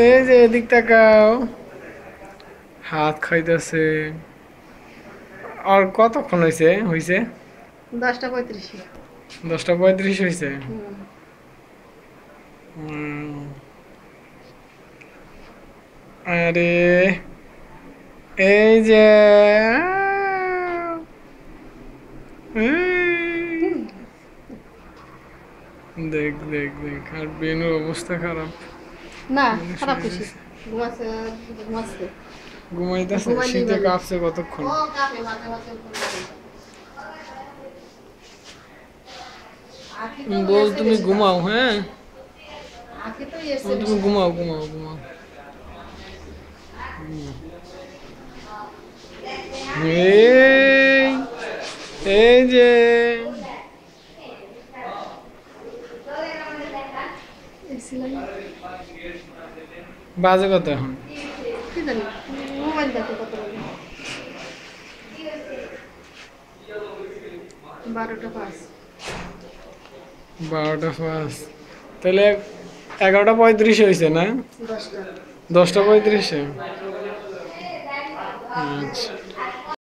এই যে এদিক তাকাও, হাত খাইতেছে। আর কতক্ষণ হয়েছে হয়েছে? 10টা 35। 10টা 35 হয়েছে। হুম। আরে এই যে এই, হুম। দেখ দেখ দেখ, আর বেনুর অবস্থা খারাপ। না, বেনু খারাপ শুয়ে বেশি। রয়েছে, ঘুমাচ্ছে। ঘুমাচ্ছে। ঘুমাইতেছে, ঘুমাইলেই শীতে বলে। কাঁপছে কতক্ষণ। ও কাঁপে মাঝে মাঝে ঘুমায়। আঁখি তো বল এসে তুমি রেস্ট ঘুমাও, আছে। হ্যাঁ? আঁখি তো এসে তুমি রেস্ট আছে। ঘুমাও ঘুমাও ঘুমাও। এই এই যে এসি লাগে। বাজে কত এখন? কি জানি, মোবাইল দেখো কত লাগে। 12টা 5। 12টা 5, তাহলে 11টা 35 হয়েছে না? 10টা। 10টা 35-এ। আচ্ছা।